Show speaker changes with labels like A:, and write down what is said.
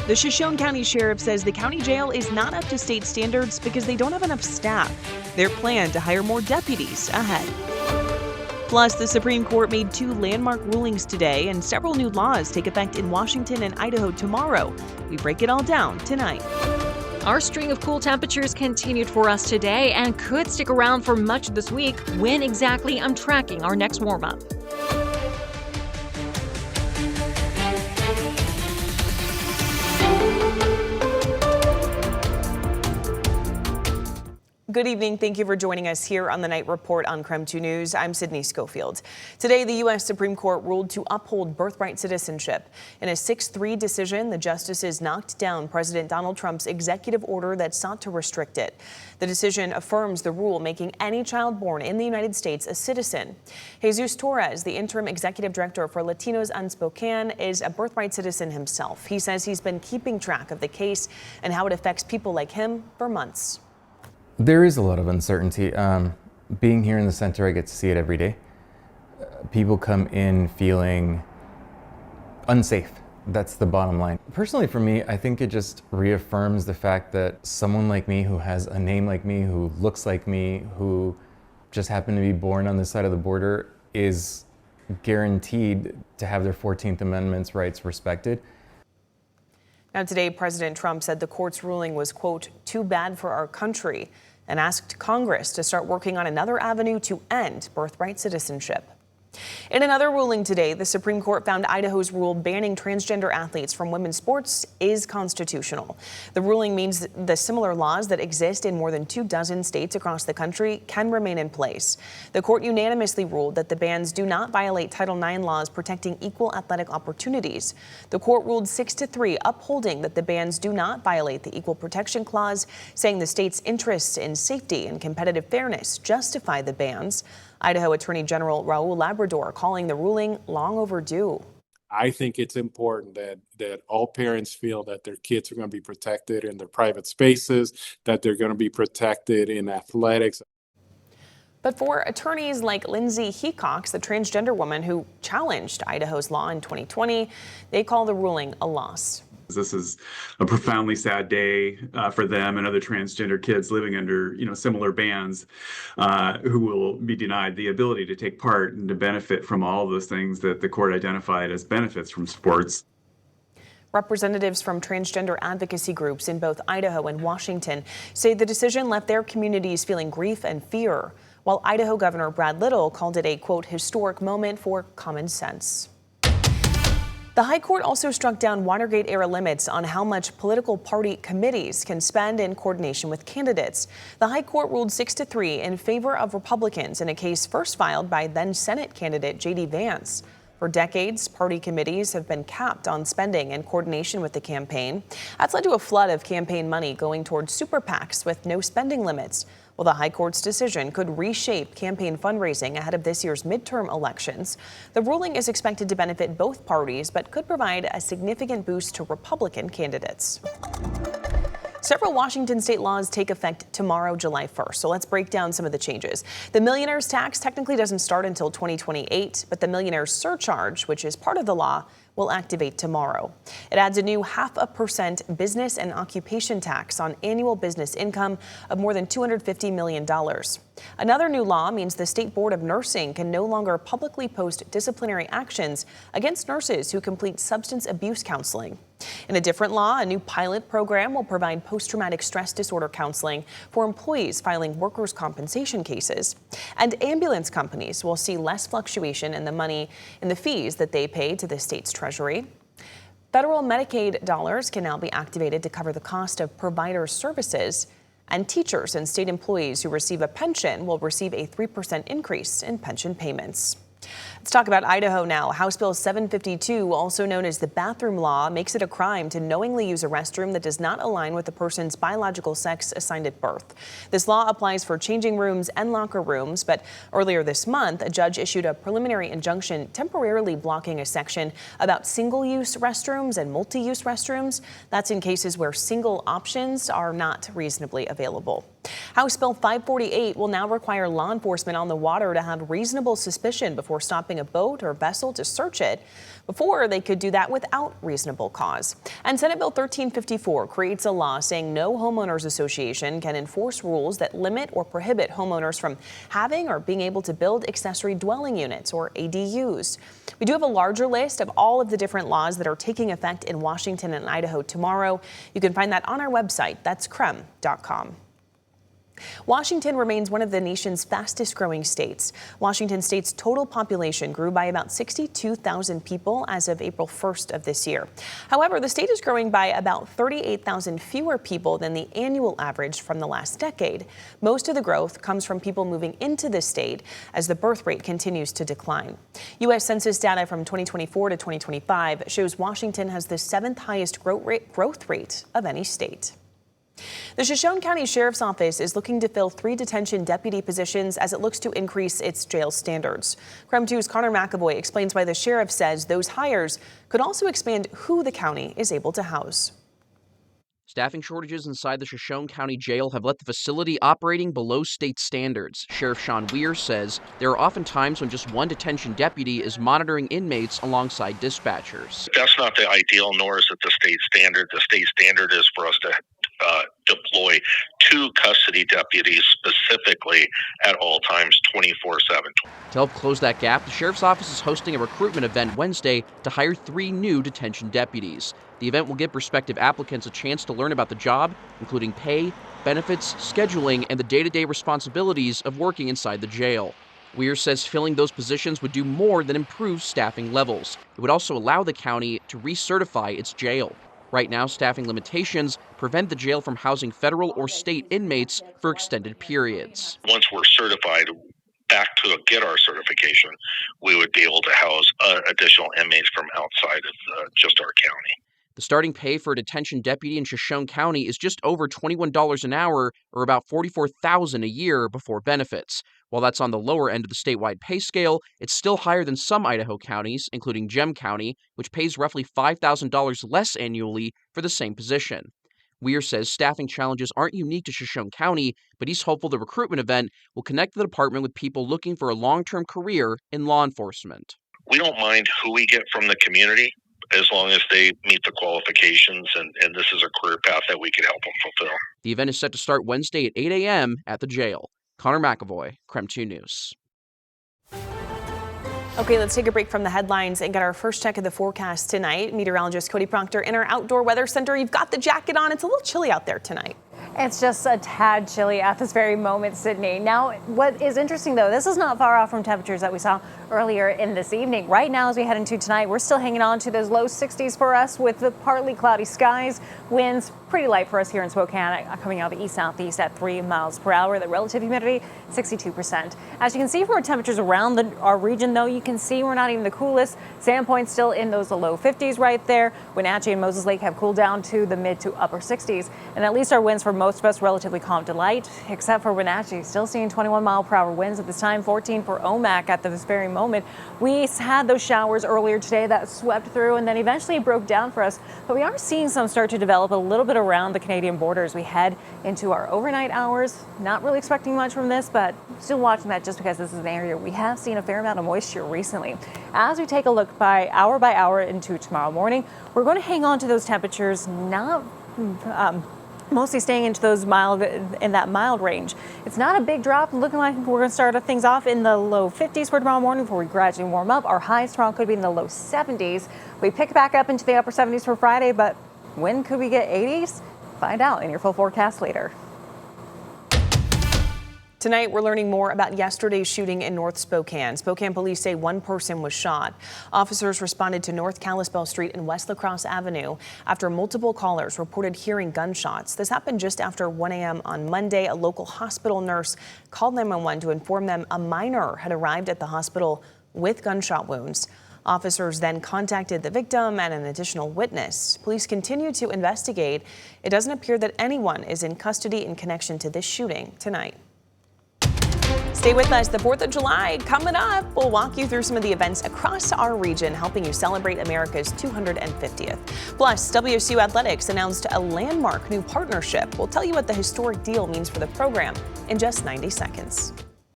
A: The Shoshone County Sheriff says the county jail is not up to state standards because they don't have enough staff. Their plan to hire more deputies ahead. Plus, the Supreme Court made 2 landmark rulings today, and several new laws take effect in Washington and Idaho tomorrow. We break it all down tonight.
B: Our string of cool temperatures continued for us today and could stick around for much of this week. When exactly? I'm tracking our next warm-up.
A: Good evening. Thank you for joining us here on the Night Report on KREM 2 News. I'm Sydney Schofield. Today, the U.S. Supreme Court ruled to uphold birthright citizenship. In a 6-3 decision, the justices knocked down President Donald Trump's executive order that sought to restrict it. The decision affirms the rule, making any child born in the United States a citizen. Jesus Torres, the interim executive director for Latinos on Spokane, is a birthright citizen himself. He says he's been keeping track of the case and how it affects people like him for months.
C: There is a lot of uncertainty. Being here in the center, I get to see it every day. People come in feeling unsafe. That's the bottom line. Personally, for me, I think it just reaffirms the fact that someone like me, who has a name like me, who looks like me, who just happened to be born on this side of the border, is guaranteed to have their 14th Amendment's rights respected.
A: Now, today, President Trump said the court's ruling was, quote, too bad for our country, and asked Congress to start working on another avenue to end birthright citizenship. In another ruling today, the Supreme Court found Idaho's rule banning transgender athletes from women's sports is constitutional. The ruling means the similar laws that exist in more than 24 states across the country can remain in place. The court unanimously ruled that the bans do not violate Title IX laws protecting equal athletic opportunities. The court ruled 6-3, upholding that the bans do not violate the Equal Protection Clause, saying the state's interests in safety and competitive fairness justify the bans. Idaho Attorney General Raul Labrador calling the ruling long overdue.
D: I think it's important that all parents feel that their kids are going to be protected in their private spaces, that they're going to be protected in athletics.
A: But for attorneys like Lindsay Hecox, the transgender woman who challenged Idaho's law in 2020, they call the ruling a loss.
E: This is a profoundly sad day for them and other transgender kids living under, similar bans who will be denied the ability to take part and to benefit from all of those things that the court identified as benefits from sports.
A: Representatives from transgender advocacy groups in both Idaho and Washington say the decision left their communities feeling grief and fear, while Idaho Governor Brad Little called it a, quote, historic moment for common sense. The High Court also struck down Watergate-era limits on how much political party committees can spend in coordination with candidates. The High Court ruled 6-3 in favor of Republicans in a case first filed by then-Senate candidate J.D. Vance. For decades, party committees have been capped on spending in coordination with the campaign. That's led to a flood of campaign money going towards super PACs with no spending limits. Well, the High Court's decision could reshape campaign fundraising ahead of this year's midterm elections. The ruling is expected to benefit both parties, but could provide a significant boost to Republican candidates. Several Washington state laws take effect tomorrow, July 1st. So let's break down some of the changes. The millionaire's tax technically doesn't start until 2028, but the millionaire's surcharge, which is part of the law, will activate tomorrow. It adds a new 0.5% business and occupation tax on annual business income of more than $250 million. Another new law means the State Board of Nursing can no longer publicly post disciplinary actions against nurses who complete substance abuse counseling. In a different law, a new pilot program will provide post-traumatic stress disorder counseling for employees filing workers' compensation cases. And ambulance companies will see less fluctuation in the fees that they pay to the state's treasury. Federal Medicaid dollars can now be activated to cover the cost of provider services. And teachers and state employees who receive a pension will receive a 3% increase in pension payments. Let's talk about Idaho now. House Bill 752, also known as the bathroom law, makes it a crime to knowingly use a restroom that does not align with the person's biological sex assigned at birth. This law applies for changing rooms and locker rooms, but earlier this month, a judge issued a preliminary injunction temporarily blocking a section about single-use restrooms and multi-use restrooms. That's in cases where single options are not reasonably available. House Bill 548 will now require law enforcement on the water to have reasonable suspicion before stopping a boat or vessel to search it. Before, they could do that without reasonable cause. And Senate Bill 1354 creates a law saying no homeowners association can enforce rules that limit or prohibit homeowners from having or being able to build accessory dwelling units, or ADUs. We do have a larger list of all of the different laws that are taking effect in Washington and Idaho tomorrow. You can find that on our website. That's KREM.com. Washington remains one of the nation's fastest growing states. Washington state's total population grew by about 62,000 people as of April 1st of this year. However, the state is growing by about 38,000 fewer people than the annual average from the last decade. Most of the growth comes from people moving into the state as the birth rate continues to decline. U.S. Census data from 2024 to 2025 shows Washington has the 7th highest growth rate of any state. The Shoshone County Sheriff's Office is looking to fill 3 detention deputy positions as it looks to increase its jail standards. KREM 2's Connor McAvoy explains why the sheriff says those hires could also expand who the county is able to house.
F: Staffing shortages inside the Shoshone County Jail have left the facility operating below state standards. Sheriff Sean Weir says there are often times when just one detention deputy is monitoring inmates alongside dispatchers.
G: That's not the ideal, nor is it the state standard. The state standard is for us to deploy 2 custody deputies specifically at all times 24/7.
F: To help close that gap, the sheriff's office is hosting a recruitment event Wednesday to hire 3 new detention deputies. The event will give prospective applicants a chance to learn about the job, including pay, benefits, scheduling, and the day-to-day responsibilities of working inside the jail. Weir says filling those positions would do more than improve staffing levels. It would also allow the county to recertify its jail. Right now, staffing limitations prevent the jail from housing federal or state inmates for extended periods.
G: Once we're certified, back to get our certification, we would be able to house additional inmates from outside of just our county.
F: The starting pay for a detention deputy in Shoshone County is just over $21 an hour, or about $44,000 a year before benefits. While that's on the lower end of the statewide pay scale, it's still higher than some Idaho counties, including Gem County, which pays roughly $5,000 less annually for the same position. Weir says staffing challenges aren't unique to Shoshone County, but he's hopeful the recruitment event will connect the department with people looking for a long-term career in law enforcement.
G: We don't mind who we get from the community, as long as they meet the qualifications, and this is a career path that we can help them fulfill.
F: The event is set to start Wednesday at 8 a.m. at the jail. Connor McAvoy, KREM 2 News.
A: Okay, let's take a break from the headlines and get our first check of the forecast tonight. Meteorologist Cody Proctor in our outdoor weather center. You've got the jacket on. It's a little chilly out there tonight.
H: It's just a tad chilly at this very moment, Sydney. Now, what is interesting, though, this is not far off from temperatures that we saw earlier in this evening. Right now, as we head into tonight, we're still hanging on to those low 60s for us with the partly cloudy skies. Winds pretty light for us here in Spokane, coming out of the east-southeast at 3 miles per hour. The relative humidity, 62%. As you can see from our temperatures around our region, though, you can see we're not even the coolest. Sandpoint's still in those low 50s right there. Wenatchee and Moses Lake have cooled down to the mid to upper 60s. And at least our winds for most of us relatively calm to light, except for Wenatchee, still seeing 21 mile per hour winds at this time, 14 for Omak at this very moment. We had those showers earlier today that swept through and then eventually broke down for us, but we are seeing some start to develop a little bit around the Canadian border as we head into our overnight hours. Not really expecting much from this, but still watching that just because this is an area we have seen a fair amount of moisture recently. As we take a look by hour into tomorrow morning, we're going to hang on to those temperatures, not mostly staying into those in that mild range. It's not a big drop, looking like we're going to start things off in the low 50s for tomorrow morning before we gradually warm up. Our highs tomorrow could be in the low 70s. We pick back up into the upper 70s for Friday, but when could we get 80s? Find out in your full forecast later.
A: Tonight, we're learning more about yesterday's shooting in North Spokane. Spokane police say one person was shot. Officers responded to North Kalispell Street and West La Crosse Avenue after multiple callers reported hearing gunshots. This happened just after 1 a.m. on Monday. A local hospital nurse called 911 to inform them a minor had arrived at the hospital with gunshot wounds. Officers then contacted the victim and an additional witness. Police continue to investigate. It doesn't appear that anyone is in custody in connection to this shooting tonight. Stay with us. The 4th of July coming up. We'll walk you through some of the events across our region, helping you celebrate America's 250th. Plus, WSU Athletics announced a landmark new partnership. We'll tell you what the historic deal means for the program in just 90 seconds.